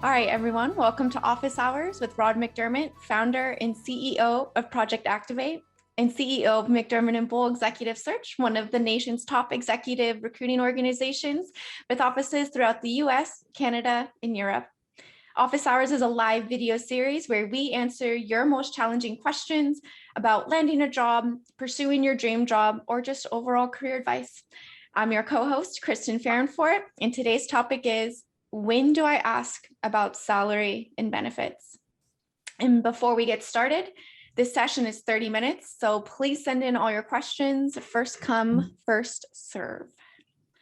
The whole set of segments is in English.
All right, everyone, welcome to Office Hours with Rod McDermott, founder and CEO of Project Activate and CEO of McDermott and Bull Executive Search, one of the nation's top executive recruiting organizations with offices throughout the US, Canada, and Europe. Office Hours is a live video series where we answer your most challenging questions about landing a job, pursuing your dream job, or just overall career advice. I'm your co-host, Kristen Farrenfort, and today's topic is, when do I ask about salary and benefits? And before we get started, this session is 30 minutes, so please send in all your questions. First come, first serve.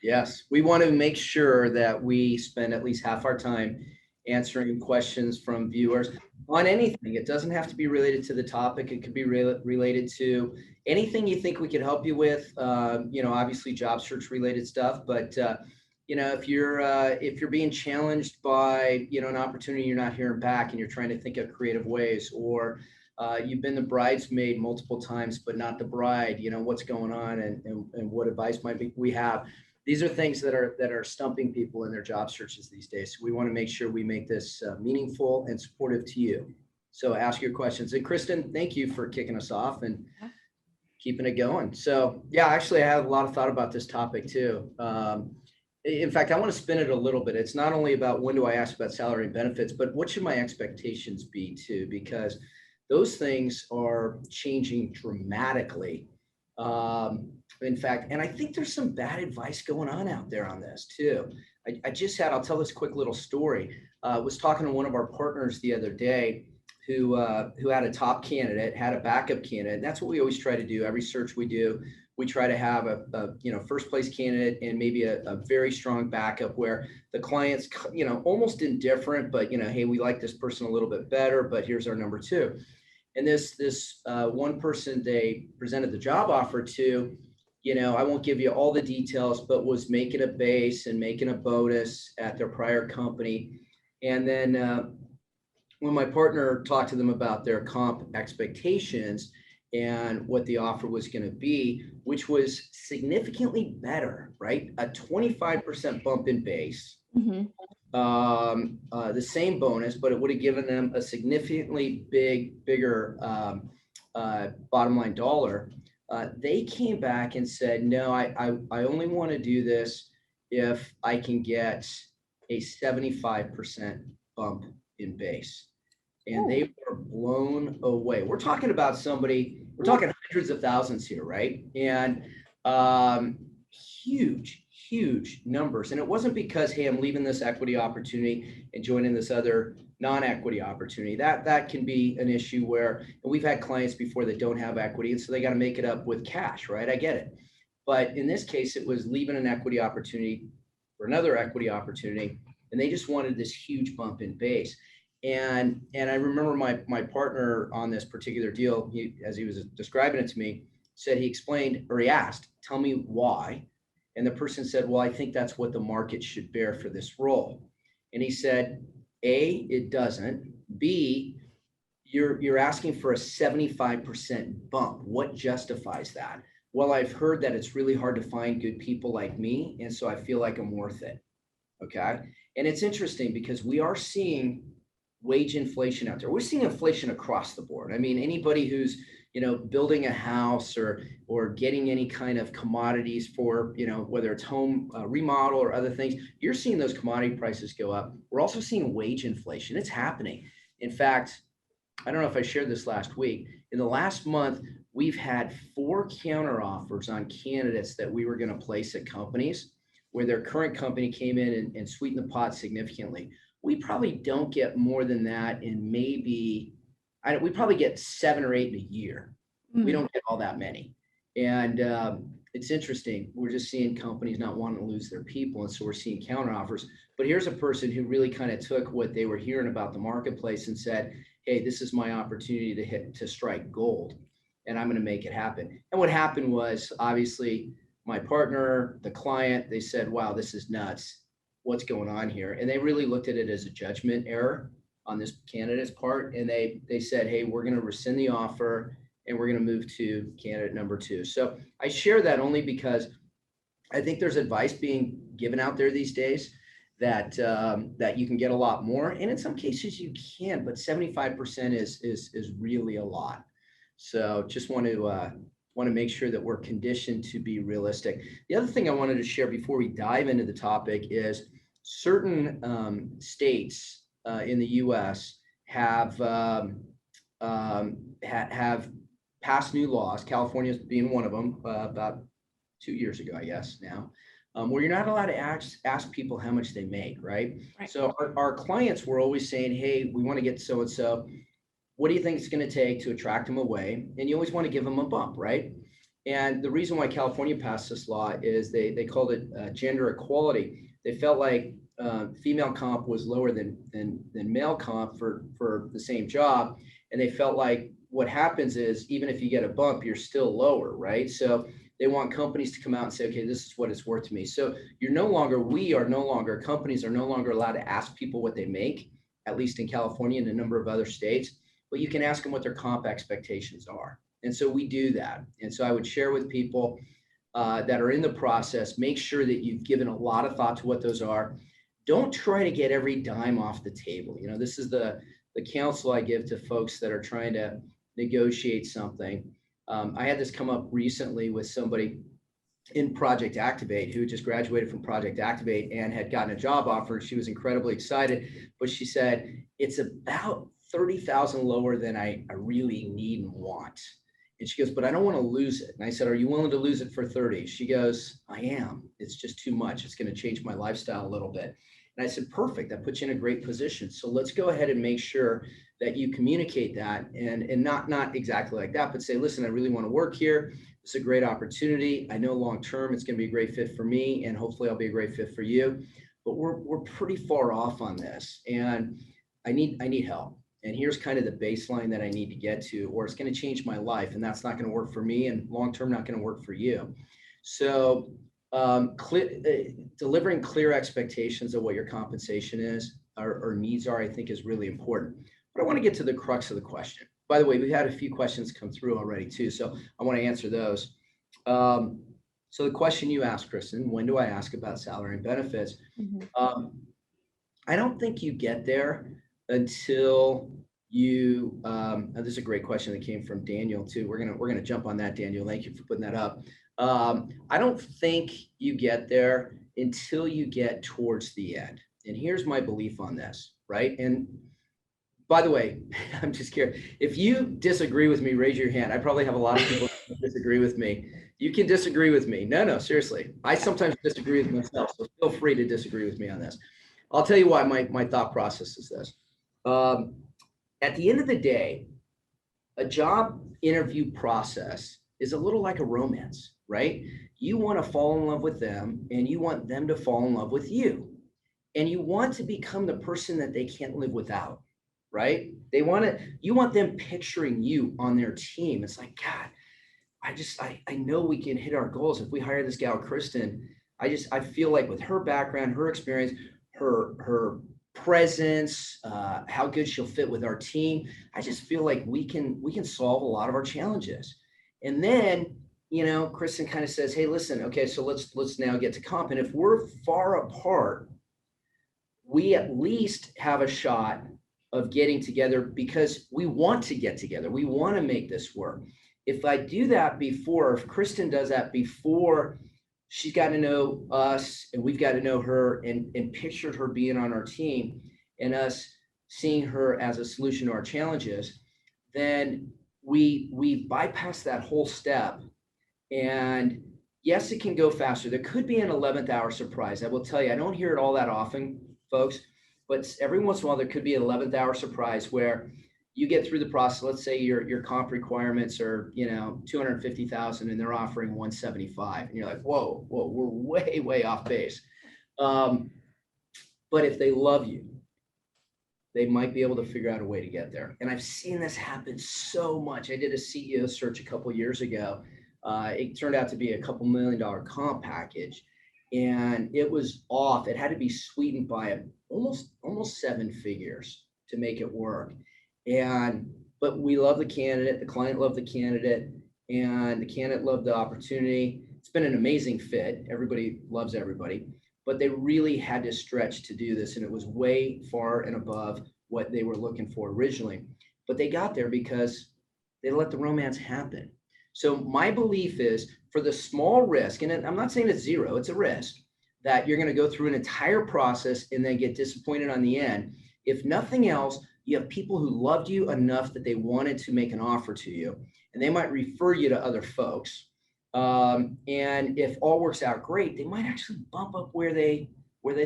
Yes, we want to make sure that we spend at least half our time answering questions from viewers on anything. It doesn't have to be related to the topic. It could be related to anything you think we could help you with, obviously job search related stuff, but if you're being challenged by, an opportunity you're not hearing back and you're trying to think of creative ways, or you've been the bridesmaid multiple times, but not the bride, what's going on and what advice we have. These are things that are stumping people in their job searches these days. So we want to make sure we make this meaningful and supportive to you. So ask your questions. And Kristen, thank you for kicking us off and keeping it going. So yeah, actually I have a lot of thought about this topic too. In fact, I want to spin it a little bit. It's not only about when do I ask about salary and benefits, but what should my expectations be too? Because those things are changing dramatically. In fact, and I think there's some bad advice going on out there on this too. I'll tell this quick little story. I was talking to one of our partners the other day who had a top candidate, had a backup candidate. And that's what we always try to do. Every search we do, we try to have a first place candidate and maybe a very strong backup where the client's, almost indifferent, but, hey, we like this person a little bit better, but here's our number two. And this one person they presented the job offer to, I won't give you all the details, but was making a base and making a bonus at their prior company. And then when my partner talked to them about their comp expectations and what the offer was going to be, which was significantly better, right? A 25% bump in base, the same bonus, but it would have given them a significantly bigger bottom line dollar. They came back and said, no, I only want to do this if I can get a 75% bump in base. And they were blown away. We're talking hundreds of thousands here, right? And huge numbers. And it wasn't because, hey, I'm leaving this equity opportunity and joining this other non-equity opportunity. That can be an issue where we've had clients before that don't have equity, and so they got to make it up with cash, right? I get it. But in this case, it was leaving an equity opportunity for another equity opportunity, and they just wanted this huge bump in base. And I remember my partner on this particular deal, as he was describing it to me, he asked, tell me why. And the person said, well, I think that's what the market should bear for this role. And he said, A, it doesn't. B, you're asking for a 75% bump. What justifies that? Well, I've heard that it's really hard to find good people like me, and so I feel like I'm worth it. Okay. And it's interesting because we are seeing wage inflation out there. We're seeing inflation across the board. I mean, anybody who's, building a house or getting any kind of commodities for, whether it's home remodel or other things, you're seeing those commodity prices go up. We're also seeing wage inflation. It's happening. In fact, I don't know if I shared this last week. In the last month, we've had 4 counteroffers on candidates that we were going to place at companies where their current company came in and sweetened the pot significantly. We probably don't get more than that in we probably get 7 or 8 in a year. We don't get all that many. And it's interesting. We're just seeing companies not wanting to lose their people. And so we're seeing counteroffers. But here's a person who really kind of took what they were hearing about the marketplace and said, hey, this is my opportunity to strike gold, and I'm going to make it happen. And what happened was, obviously, my partner, the client, they said, wow, this is nuts. What's going on here? And they really looked at it as a judgment error on this candidate's part. And they said, hey, we're going to rescind the offer and we're going to move to candidate number 2. So I share that only because I think there's advice being given out there these days that you can get a lot more, and in some cases you can, but 75% is really a lot. So just want to make sure that we're conditioned to be realistic. The other thing I wanted to share before we dive into the topic is certain states in the U.S. have have passed new laws. California being one of them, about 2 years ago, I guess now, where you're not allowed to ask people how much they make, right? Right. So our clients were always saying, hey, we want to get so-and-so. What do you think it's going to take to attract them away? And you always want to give them a bump, right? And the reason why California passed this law is they called it gender equality. They felt like female comp was lower than male comp for the same job. And they felt like what happens is even if you get a bump, you're still lower, right? So they want companies to come out and say, okay, this is what it's worth to me. So companies are no longer allowed to ask people what they make, at least in California and a number of other states, but you can ask them what their comp expectations are. And so we do that. And so I would share with people that are in the process, make sure that you've given a lot of thought to what those are. Don't try to get every dime off the table. You know, this is the counsel I give to folks that are trying to negotiate something. I had this come up recently with somebody in Project Activate who just graduated from Project Activate and had gotten a job offer. She was incredibly excited, but she said, it's about 30,000 lower than I really need and want. And she goes, but I don't want to lose it. And I said, are you willing to lose it for 30? She goes, I am. It's just too much. It's going to change my lifestyle a little bit. And I said, perfect. That puts you in a great position. So let's go ahead and make sure that you communicate that and not exactly like that, but say, listen, I really want to work here. It's a great opportunity. I know long-term it's going to be a great fit for me, and hopefully I'll be a great fit for you. But we're pretty far off on this, and I need help. And here's kind of the baseline that I need to get to, or it's going to change my life, and that's not going to work for me, and long-term not going to work for you. So delivering clear expectations of what your compensation is or needs are, I think, is really important. But I want to get to the crux of the question. By the way, we've had a few questions come through already too, so I want to answer those. So the question you asked, Kristen, when do I ask about salary and benefits? Mm-hmm. I don't think you get there until you. This is a great question that came from Daniel too. We're gonna jump on that, Daniel. Thank you for putting that up. I don't think you get there until you get towards the end. And here's my belief on this, right? And by the way, I'm just curious. If you disagree with me, raise your hand. I probably have a lot of people who disagree with me. You can disagree with me. No, seriously. I sometimes disagree with myself, so feel free to disagree with me on this. I'll tell you why my thought process is this. At the end of the day, a job interview process is a little like a romance, right? You want to fall in love with them and you want them to fall in love with you. And you want to become the person that they can't live without, right? You want them picturing you on their team. It's like, God, I know we can hit our goals. If we hire this gal, Kristen, I feel like with her background, her experience, her presence, how good she'll fit with our team, I just feel like we can solve a lot of our challenges. And then, you know, Kristen kind of says, hey, listen, okay, so let's now get to comp. And if we're far apart, we at least have a shot of getting together because we want to get together. We want to make this work. If I do that before, if Kristen does that before she's got to know us and we've got to know her and pictured her being on our team and us seeing her as a solution to our challenges, then we bypass that whole step. And yes, it can go faster. There could be an 11th hour surprise. I will tell you, I don't hear it all that often, folks, but every once in a while there could be an 11th hour surprise where you get through the process. Let's say your comp requirements are, you know, 250,000 and they're offering 175, and you're like, whoa, we're way off base. But if they love you, they might be able to figure out a way to get there. And I've seen this happen so much. I did a CEO search a couple years ago. It turned out to be a couple $1 million comp package, and it was off. It had to be sweetened by almost 7 figures to make it work. But we love the candidate, the client loved the candidate, and the candidate loved the opportunity. It's been an amazing fit. Everybody loves everybody. but they really had to stretch to do this. And it was way far and above what they were looking for originally. But they got there because they let the romance happen. So my belief is for the small risk, and I'm not saying it's zero, it's a risk, that you're going to go through an entire process and then get disappointed on the end. If nothing else, you have people who loved you enough that they wanted to make an offer to you, and they might refer you to other folks. And if all works out great, they might actually bump up where they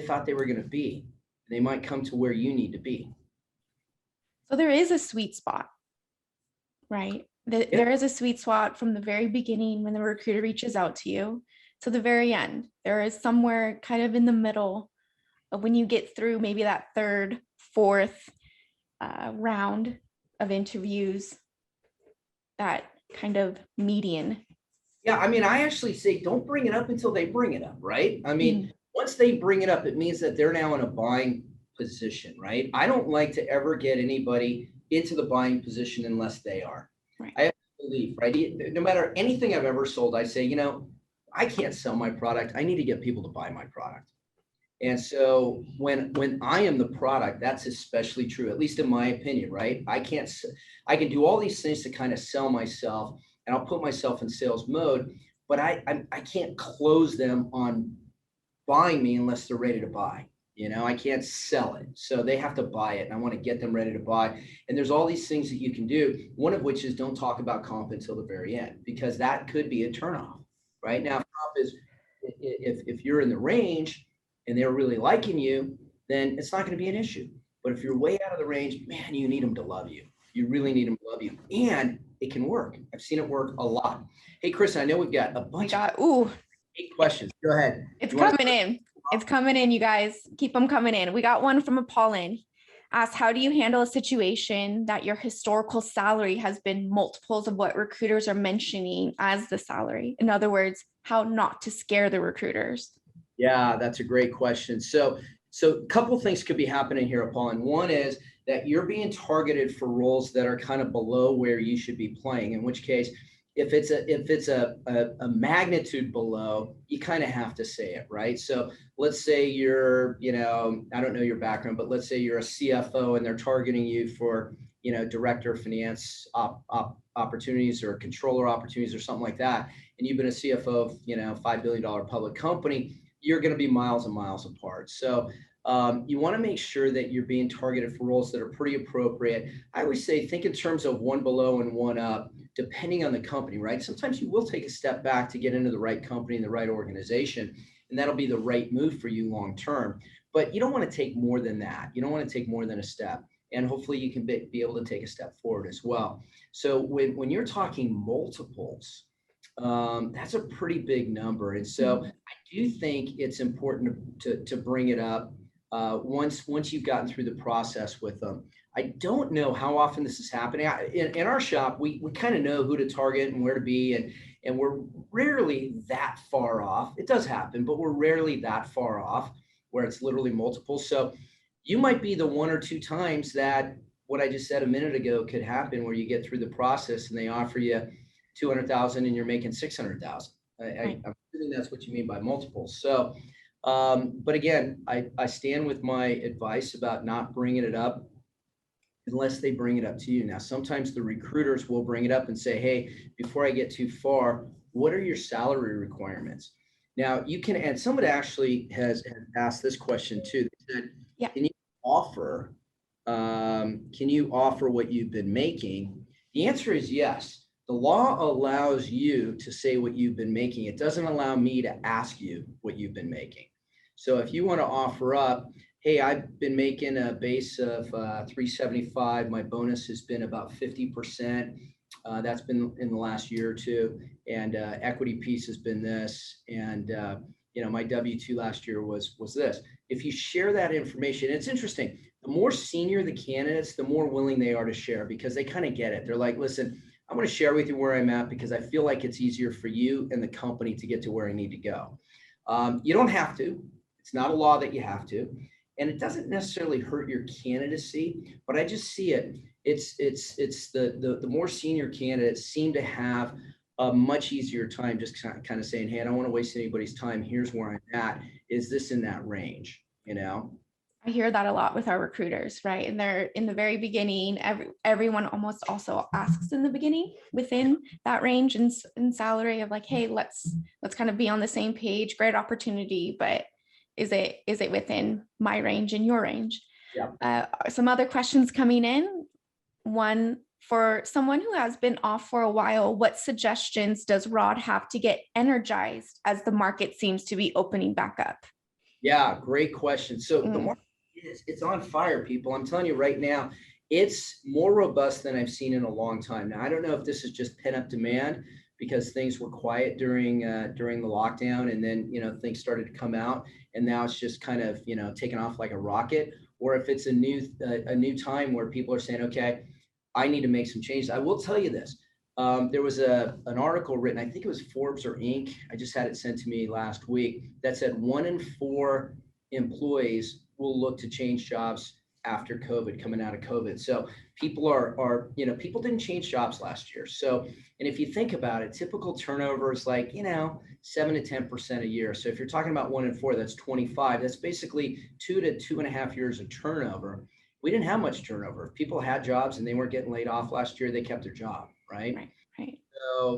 thought they were going to be. They might come to where you need to be. So there is a sweet spot, right? There is a sweet spot from the very beginning when the recruiter reaches out to you to the very end. There is somewhere kind of in the middle of when you get through maybe that third, fourth round of interviews, that kind of median. Yeah, I mean, I actually say don't bring it up until they bring it up, right? I mean, once they bring it up, it means that they're now in a buying position, right? I don't like to ever get anybody into the buying position unless they are. Right. I have to believe, right? No matter anything I've ever sold, I say, you know, I can't sell my product. I need to get people to buy my product. And so when I am the product, that's especially true, at least in my opinion, right? I can do all these things to kind of sell myself, and I'll put myself in sales mode, but I can't close them on buying me unless they're ready to buy. You know, I can't sell it. So they have to buy it, and I want to get them ready to buy. And there's all these things that you can do. One of which is don't talk about comp until the very end, because that could be a turnoff. Right now, comp is if you're in the range and they're really liking you, then it's not going to be an issue. But if you're way out of the range, man, you need them to love you. You really need them to love you. And it can work. I've seen it work a lot. Hey, Chris, I know we've got a bunch of 8 questions. Go ahead. It's coming in. It's coming in, you guys. Keep them coming in. We got one from Apollon. Asked, how do you handle a situation that your historical salary has been multiples of what recruiters are mentioning as the salary? In other words, how not to scare the recruiters? Yeah, that's a great question. So a couple things could be happening here, Apollon. One is that you're being targeted for roles that are kind of below where you should be playing, in which case, if it's a magnitude below, you kind of have to say it, right? So let's say you're, you know, I don't know your background, but let's say you're a CFO and they're targeting you for, you know, director of finance opportunities or controller opportunities or something like that. And you've been a CFO of, you know, $5 billion public company, you're going to be miles and miles apart. So you want to make sure that you're being targeted for roles that are pretty appropriate. I always say, think in terms of one below and one up, depending on the company, right? Sometimes you will take a step back to get into the right company and the right organization, and that'll be the right move for you long term. But you don't want to take more than that. You don't want to take more than a step. And hopefully you can be able to take a step forward as well. So when you're talking multiples, that's a pretty big number. And so I do think it's important to bring it up once you've gotten through the process with them. I don't know how often this is happening. In our shop, we kind of know who to target and where to be, and we're rarely that far off. It does happen, but we're rarely that far off where it's literally multiple. So you might be the 1 or 2 times that what I just said a minute ago could happen, where you get through the process and they offer you 200,000 and you're making 600,000. I'm assuming that's what you mean by multiples. So, but again, I stand with my advice about not bringing it up unless they bring it up to you. Now, sometimes the recruiters will bring it up and say, hey, before I get too far, what are your salary requirements? Now, you can, and someone actually has asked this question too. They said, yeah, can you offer what you've been making? The answer is yes. The law allows you to say what you've been making. It doesn't allow me to ask you what you've been making. So if you want to offer up, hey, I've been making a base of 375. My bonus has been about 50%. That's been in the last year or two. And equity piece has been this. And you know, my W-2 last year was this. If you share that information, it's interesting. The more senior the candidates, the more willing they are to share, because they kind of get it. They're like, listen, I'm going to share with you where I'm at because I feel like it's easier for you and the company to get to where I need to go. You don't have to. It's not a law that you have to. And it doesn't necessarily hurt your candidacy, but I just see it. It's the more senior candidates seem to have a much easier time just kind of saying, hey, I don't want to waste anybody's time. Here's where I'm at. Is this in that range? I hear that a lot with our recruiters, right? And they're in the very beginning, everyone almost also asks in the beginning within that range and salary of like, hey, let's kind of be on the same page. Great opportunity, but is it within my range and your range? Yeah. Some other questions coming in. One, for someone who has been off for a while, what suggestions does Rod have to get energized as the market seems to be opening back up? Yeah, great question. So the market it's on fire, people. I'm telling you right now, it's more robust than I've seen in a long time. Now, I don't know if this is just pent-up demand because things were quiet during the lockdown, and then things started to come out, and now it's just kind of taking off like a rocket, or if it's a new time where people are saying, okay, I need to make some changes. I will tell you this. There was an article written, I think it was Forbes or Inc. I just had it sent to me last week that said 1 in 4 employees will look to change jobs after COVID, coming out of COVID. So people people didn't change jobs last year. So, and if you think about it, typical turnover is like, 7 to 10% a year. So if you're talking about 1 in 4, that's 25. That's basically 2 to 2.5 years of turnover. We didn't have much turnover. People had jobs and they weren't getting laid off last year. They kept their job, right? Right.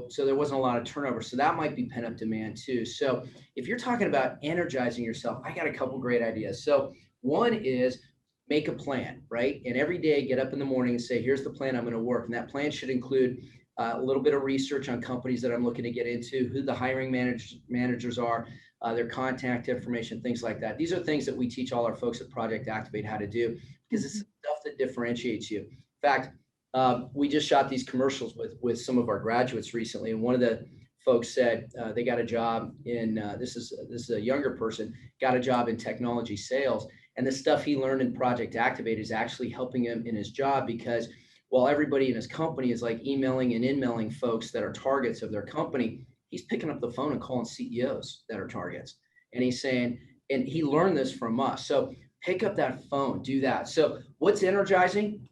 So there wasn't a lot of turnover. So that might be pent-up demand too. So if you're talking about energizing yourself, I got a couple great ideas. So one is make a plan, right? And every day get up in the morning and say, here's the plan I'm going to work. And that plan should include a little bit of research on companies that I'm looking to get into, who the hiring managers are, their contact information, things like that. These are things that we teach all our folks at Project Activate how to do because it's stuff that differentiates you. In fact, we just shot these commercials with some of our graduates recently, and one of the folks said they got a job in this is a younger person, got a job in technology sales, and the stuff he learned in Project Activate is actually helping him in his job, because while everybody in his company is like emailing and in-mailing folks that are targets of their company, he's picking up the phone and calling CEOs that are targets, and he's saying, and he learned this from us. So pick up that phone, do that. So what's energizing?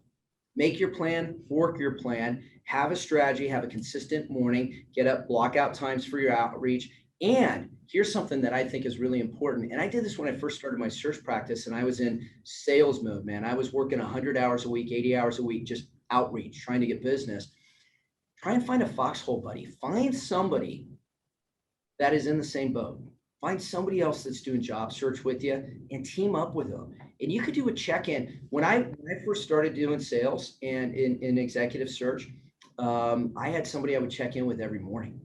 Make your plan, work your plan, have a strategy, have a consistent morning, get up, block out times for your outreach. And here's something that I think is really important. And I did this when I first started my search practice, and I was in sales mode, man. I was working 100 hours a week, 80 hours a week, just outreach, trying to get business. Try and find a foxhole buddy. Find somebody that is in the same boat. Find somebody else that's doing job search with you and team up with them. And you could do a check-in. When I first started doing sales and in executive search, I had somebody I would check in with every morning.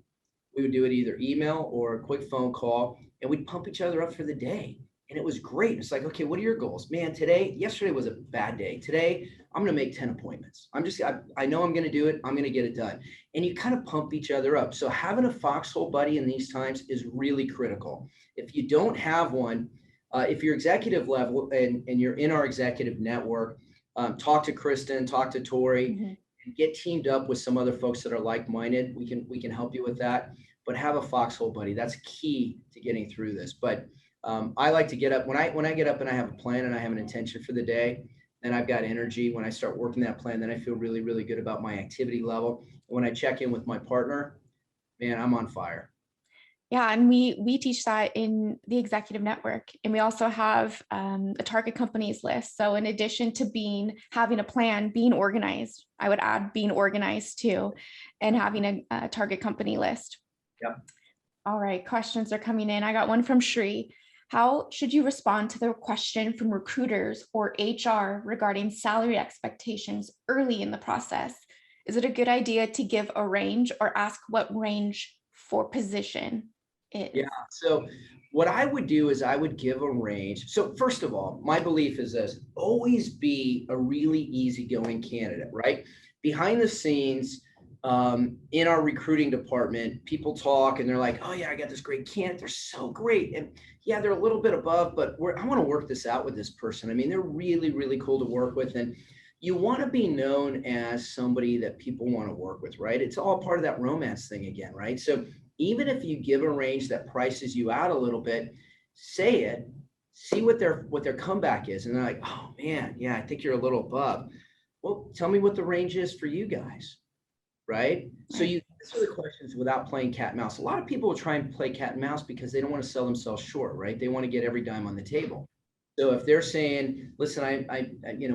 We would do it either email or a quick phone call, and we'd pump each other up for the day. And it was great. It's like, okay, what are your goals? Man, yesterday was a bad day. Today, I'm going to make 10 appointments. I know I'm going to do it. I'm going to get it done. And you kind of pump each other up. So having a foxhole buddy in these times is really critical. If you don't have one, if you're executive level and you're in our executive network, talk to Kristen, talk to Tori, and get teamed up with some other folks that are like-minded. We can help you with that, but have a foxhole buddy. That's key to getting through this. But I like to get up when I get up and I have a plan and I have an intention for the day, then I've got energy. When I start working that plan, then I feel really, really good about my activity level. And when I check in with my partner, man, I'm on fire. Yeah, and we teach that in the executive network, and we also have a target companies list. So in addition to having a plan, being organized, I would add being organized too, and having a target company list. Yep. All right, questions are coming in. I got one from Shri. How should you respond to the question from recruiters or HR regarding salary expectations early in the process? Is it a good idea to give a range or ask what range for position is? Yeah. So what I would do is I would give a range. So first of all, my belief is this: always be a really easygoing candidate, right? Behind the scenes, in our recruiting department, people talk and they're like, oh yeah, I got this great candidate. They're so great. And yeah, they're a little bit above, but I want to work this out with this person. I mean, they're really, really cool to work with. And you want to be known as somebody that people want to work with, right? It's all part of that romance thing again, right? So even if you give a range that prices you out a little bit, say it, see what their comeback is. And they're like, oh man, yeah, I think you're a little above. Well, tell me what the range is for you guys. Right. So you Answer the questions without playing cat and mouse. A lot of people will try and play cat and mouse because they don't want to sell themselves short, right? They want to get every dime on the table. So if they're saying, listen,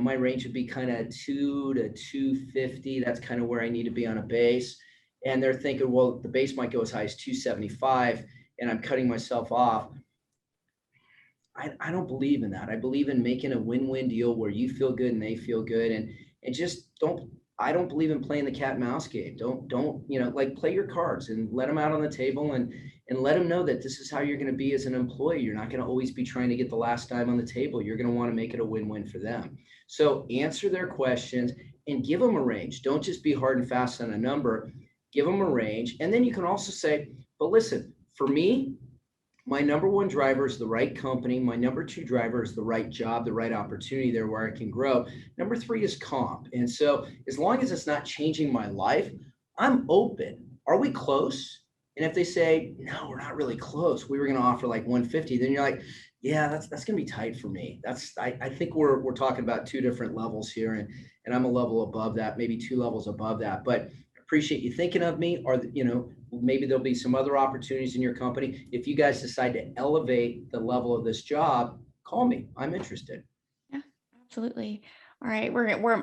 my range would be kind of 2 to 250. That's kind of where I need to be on a base. And they're thinking, well, the base might go as high as 275 and I'm cutting myself off. I don't believe in that. I believe in making a win-win deal where you feel good and they feel good. And just I don't believe in playing the cat and mouse game. Don't, like play your cards and let them out on the table and let them know that this is how you're going to be as an employee. You're not going to always be trying to get the last dime on the table. You're going to want to make it a win-win for them. So answer their questions and give them a range. Don't just be hard and fast on a number. Give them a range. And then you can also say, but listen, for me, my number one driver is the right company. My number two driver is the right job, the right opportunity there where I can grow. Number three is comp. And so as long as it's not changing my life, I'm open. Are we close? And if they say, no, we're not really close, we were going to offer like 150, then you're like, yeah, that's going to be tight for me. I think we're talking about two different levels here. And I'm a level above that, maybe two levels above that. But appreciate you thinking of me, or maybe there'll be some other opportunities in your company. If you guys decide to elevate the level of this job, call me. I'm interested. Yeah, absolutely. All right,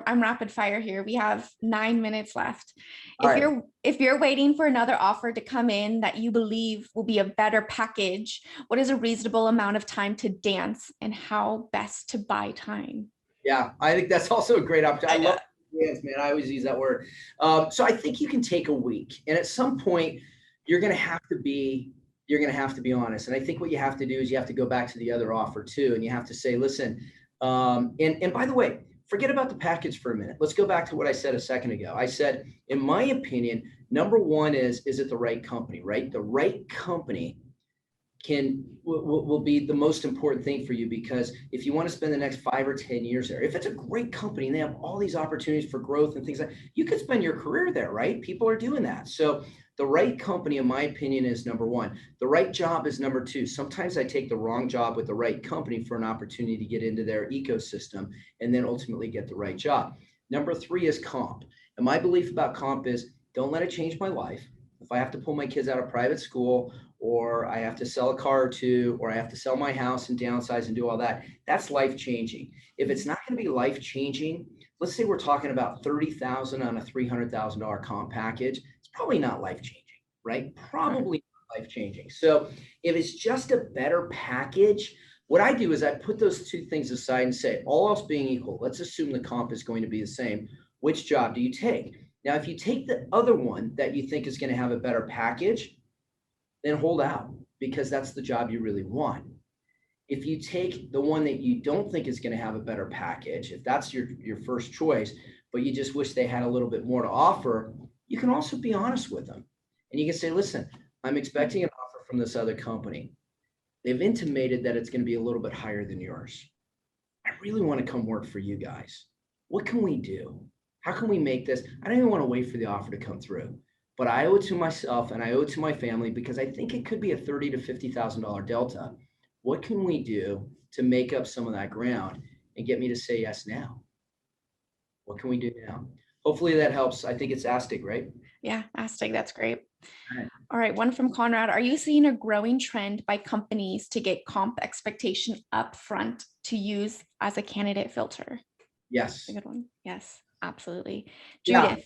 I'm rapid fire here. We have 9 minutes left. If you're waiting for another offer to come in that you believe will be a better package, what is a reasonable amount of time to dance, and how best to buy time? Yeah, I think that's also a great opportunity. I love dance, man. I always use that word. So I think you can take a week, and at some point you're going to have to be honest. And I think what you have to do is you have to go back to the other offer too. And you have to say, listen, and by the way, forget about the package for a minute. Let's go back to what I said a second ago. I said, in my opinion, number one is it the right company, right? The right company will be the most important thing for you, because if you want to spend the next 5 or 10 years there, if it's a great company and they have all these opportunities for growth and things like, you could spend your career there, right? People are doing that. So the right company, in my opinion, is number one. The right job is number two. Sometimes I take the wrong job with the right company for an opportunity to get into their ecosystem and then ultimately get the right job. Number three is comp. And my belief about comp is, don't let it change my life. If I have to pull my kids out of private school, or I have to sell a car or two, or I have to sell my house and downsize and do all that, that's life-changing. If it's not going to be life-changing, let's say we're talking about $30,000 on a $300,000 comp package, it's probably not life-changing, right? Probably not life-changing. So if it's just a better package, what I do is I put those two things aside and say, all else being equal, let's assume the comp is going to be the same. Which job do you take? Now, if you take the other one that you think is going to have a better package, then hold out, because that's the job you really want. If you take the one that you don't think is going to have a better package, if that's your first choice, but you just wish they had a little bit more to offer, you can also be honest with them. And you can say, listen, I'm expecting an offer from this other company. They've intimated that it's going to be a little bit higher than yours. I really want to come work for you guys. What can we do? How can we make this? I don't even want to wait for the offer to come through, but I owe it to myself and I owe it to my family, because I think it could be a $30,000 to $50,000 delta. What can we do to make up some of that ground and get me to say yes now? What can we do now? Hopefully that helps. I think it's ASTIC, right? Yeah, ASTIC, that's great. All right, one from Conrad. Are you seeing a growing trend by companies to get comp expectation up front to use as a candidate filter? Yes. That's a good one. Yes, absolutely. Judith.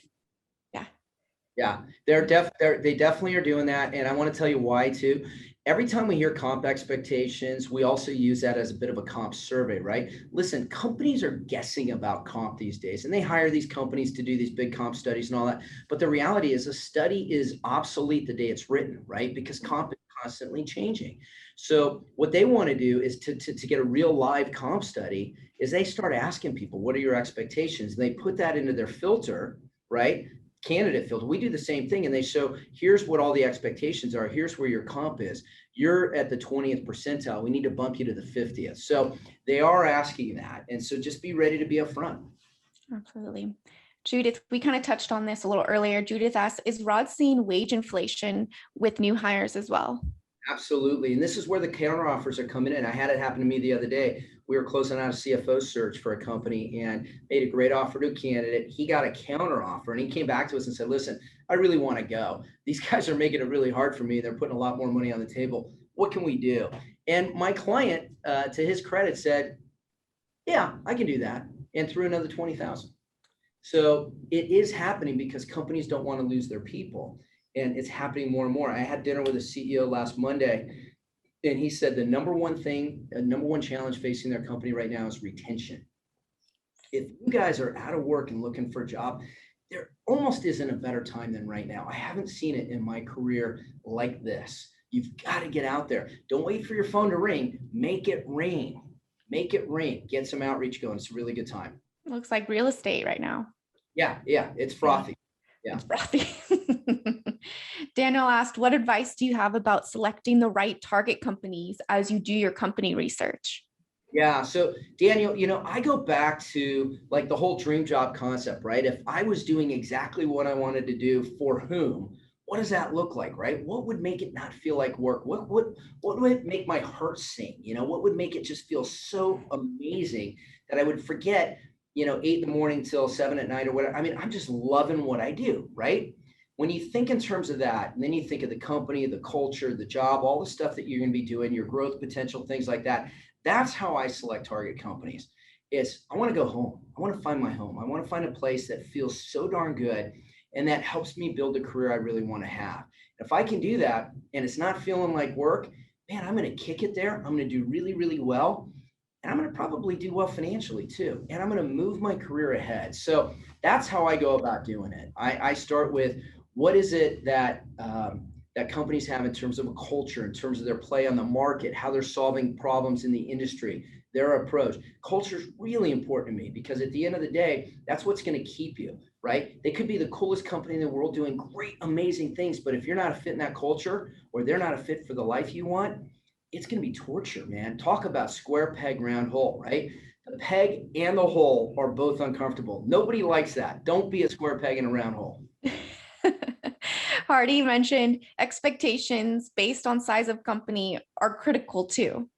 Yeah, they definitely are doing that. And I want to tell you why too. Every time we hear comp expectations, we also use that as a bit of a comp survey, right? Listen, companies are guessing about comp these days, and they hire these companies to do these big comp studies and all that. But the reality is a study is obsolete the day it's written, right? Because comp is constantly changing. So what they want to do is to get a real live comp study is they start asking people, what are your expectations? And they put that into their filter, right? Candidate filter. We do the same thing, and they show, here's what all the expectations are. Here's where your comp is. You're at the 20th percentile. We need to bump you to the 50th. So they are asking that. And so just be ready to be upfront. Absolutely. Judith, we kind of touched on this a little earlier. Judith asked, is Rod seeing wage inflation with new hires as well? Absolutely. And this is where the counteroffers are coming in. I had it happen to me the other day. We were closing out a CFO search for a company and made a great offer to a candidate. He got a counteroffer, and he came back to us and said, listen, I really want to go. These guys are making it really hard for me. They're putting a lot more money on the table. What can we do? And my client, to his credit, said, yeah, I can do that, and threw another 20,000. So it is happening because companies don't want to lose their people, and it's happening more and more. I had dinner with a CEO last Monday, and he said the number one challenge facing their company right now is retention. If you guys are out of work and looking for a job, there almost isn't a better time than right now. I haven't seen it in my career like this. You've got to get out there. Don't wait for your phone to ring. Make it rain. Make it rain. Get some outreach going. It's a really good time. Looks like real estate right now. Yeah, it's frothy. Yeah. It's frothy. Daniel asked, what advice do you have about selecting the right target companies as you do your company research? Yeah. So Daniel, I go back to like the whole dream job concept, right? If I was doing exactly what I wanted to do, for whom, what does that look like, right? What would make it not feel like work? What would make my heart sing? What would make it just feel so amazing that I would forget, 8 in the morning till 7 at night or whatever. I mean, I'm just loving what I do, right? When you think in terms of that, and then you think of the company, the culture, the job, all the stuff that you're going to be doing, your growth potential, things like that. That's how I select target companies. I want to go home. I want to find my home. I want to find a place that feels so darn good and that helps me build a career I really want to have. If I can do that and it's not feeling like work, man, I'm going to kick it there. I'm going to do really, really well. And I'm going to probably do well financially too. And I'm going to move my career ahead. So that's how I go about doing it. I start with, what is it that companies have in terms of a culture, in terms of their play on the market, how they're solving problems in the industry, their approach. Culture is really important to me because at the end of the day, that's what's going to keep you, right? They could be the coolest company in the world doing great, amazing things, but if you're not a fit in that culture or they're not a fit for the life you want, it's going to be torture, man. Talk about square peg, round hole, right? The peg and the hole are both uncomfortable. Nobody likes that. Don't be a square peg in a round hole. Hardy mentioned expectations based on size of company are critical too,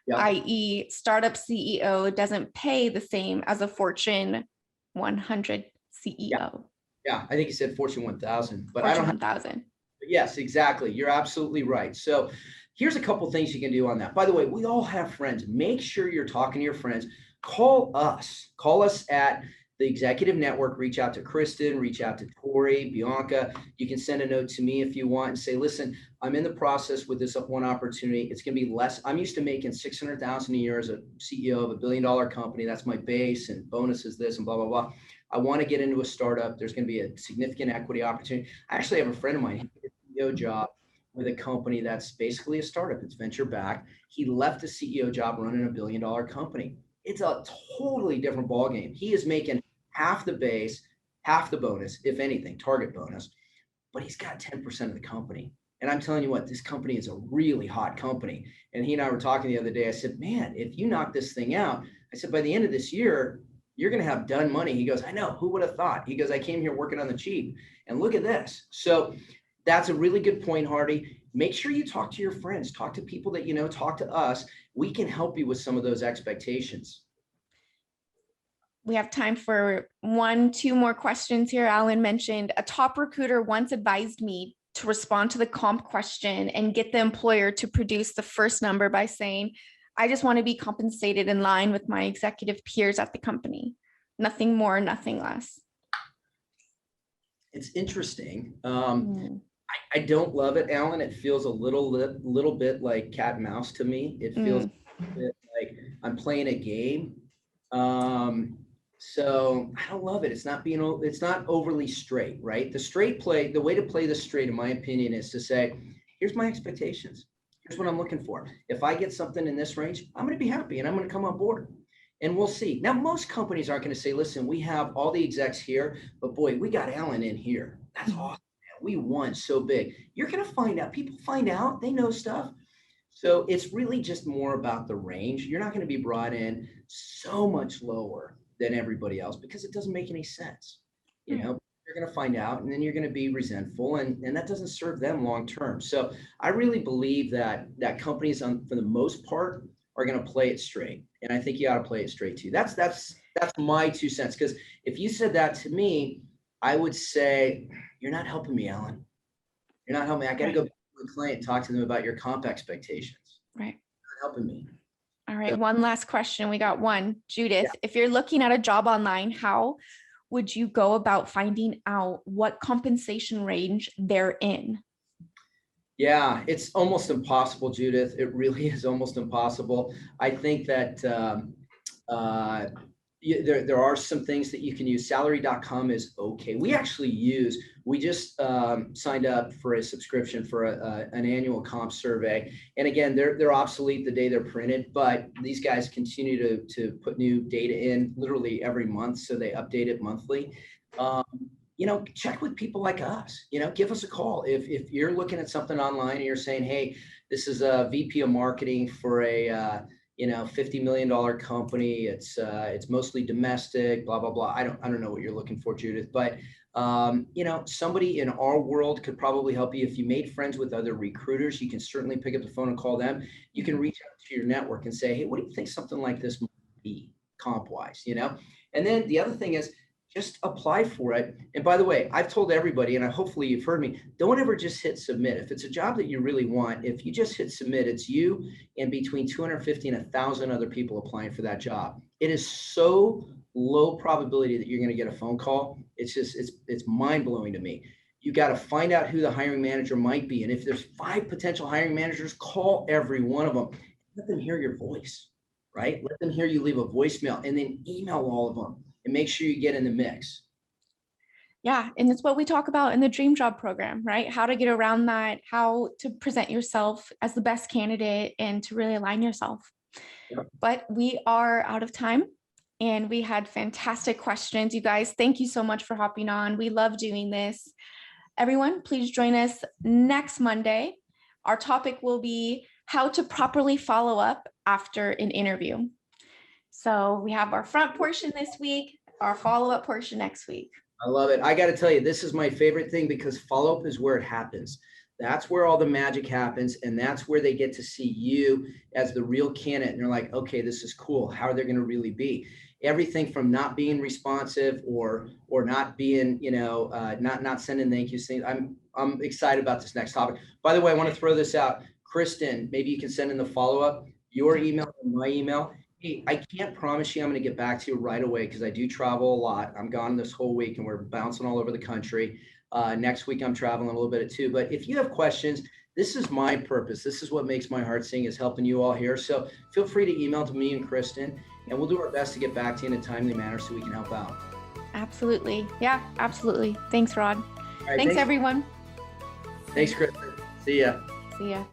Yep. i.e. startup CEO doesn't pay the same as a Fortune 100 CEO. Yeah, I think you said Fortune 1000, but Fortune I don't 1000. Yes, exactly. You're absolutely right. So here's a couple things you can do on that. By the way, we all have friends. Make sure you're talking to your friends. Call us at the Executive Network. Reach out to Kristen, reach out to Tori, Bianca. You can send a note to me if you want and say, listen, I'm in the process with this one opportunity. It's going to be less. I'm used to making $600,000 a year as a CEO of $1 billion company. That's my base, and bonuses this and blah, blah, blah. I want to get into a startup. There's going to be a significant equity opportunity. I actually have a friend of mine, he did a CEO job with a company that's basically a startup. It's venture backed. He left the CEO job running a $1 billion company. It's a totally different ballgame. He is making half the base, half the bonus, if anything, target bonus, but he's got 10% of the company. And I'm telling you what, this company is a really hot company. And he and I were talking the other day. I said, man, if you knock this thing out, I said, by the end of this year, you're going to have done money. He goes, I know, who would have thought? He goes, I came here working on the cheap and look at this. So that's a really good point, Hardy. Make sure you talk to your friends, talk to people that you know, talk to us. We can help you with some of those expectations. We have time for 2 more questions here. Alan mentioned a top recruiter once advised me to respond to the comp question and get the employer to produce the first number by saying, I just want to be compensated in line with my executive peers at the company. Nothing more, nothing less. It's interesting. I don't love it, Alan. It feels a little bit like cat and mouse to me. It feels a bit like I'm playing a game. So I don't love it. It's not overly straight, right? The way to play this straight, in my opinion, is to say, here's my expectations. Here's what I'm looking for. If I get something in this range, I'm going to be happy and I'm going to come on board. And we'll see. Now, most companies aren't going to say, listen, we have all the execs here, but boy, we got Alan in here. That's awesome. We won so big. You're going to find out. People find out. They know stuff. So it's really just more about the range. You're not going to be brought in so much lower than everybody else because it doesn't make any sense. You're going to find out and then you're going to be resentful and that doesn't serve them long term. So I really believe that companies for the most part are going to play it straight. And I think you ought to play it straight too. That's my 2 cents. Because if you said that to me, I would say, you're not helping me, Alan. You're not helping me. I got to go back to the client and talk to them about your comp expectations. Right. You're not helping me. All right. One last question. We got one. Judith, if you're looking at a job online, how would you go about finding out what compensation range they're in? Yeah, it's almost impossible, Judith. It really is almost impossible. I think that there are some things that you can use. Salary.com is okay. We just signed up for a subscription for an annual comp survey. And again, they're obsolete the day they're printed, but these guys continue to put new data in literally every month. So they update it monthly. Check with people like us, give us a call. If you're looking at something online and you're saying, hey, this is a VP of marketing for a, $50 million company. It's mostly domestic, blah, blah, blah. I don't know what you're looking for, Judith, but somebody in our world could probably help you. If you made friends with other recruiters, you can certainly pick up the phone and call them. You can reach out to your network and say, hey, what do you think something like this might be comp wise, And then the other thing is, just apply for it. And by the way, I've told everybody, and hopefully you've heard me, don't ever just hit submit. If it's a job that you really want, if you just hit submit, it's you and between 250 and 1,000 other people applying for that job. It is so low probability that you're going to get a phone call. It's mind blowing to me. You got to find out who the hiring manager might be. And if there's 5 potential hiring managers, call every one of them. Let them hear your voice, right? Let them hear you leave a voicemail and then email all of them. And make sure you get in the mix. Yeah. And it's what we talk about in the Dream Job program, right? How to get around that, how to present yourself as the best candidate and to really align yourself. Yep. But we are out of time and we had fantastic questions. You guys, thank you so much for hopping on. We love doing this. Everyone, please join us next Monday. Our topic will be how to properly follow up after an interview. So we have our front portion this week, our follow-up portion next week. I love it. I got to tell you, this is my favorite thing because follow-up is where it happens. That's where all the magic happens. And that's where they get to see you as the real candidate. And they're like, okay, this is cool. How are they going to really be? Everything from not being responsive or not being, not sending thank you things. I'm excited about this next topic. By the way, I want to throw this out. Kristen, maybe you can send in the follow-up, your email and my email. Hey, I can't promise you I'm going to get back to you right away because I do travel a lot. I'm gone this whole week and we're bouncing all over the country. Next week, I'm traveling a little bit too. But if you have questions, this is my purpose. This is what makes my heart sing, is helping you all here. So feel free to email to me and Kristen, and we'll do our best to get back to you in a timely manner so we can help out. Absolutely. Yeah, absolutely. Thanks, Rod. Right, thanks, everyone. Thanks, Kristen. See ya. See ya.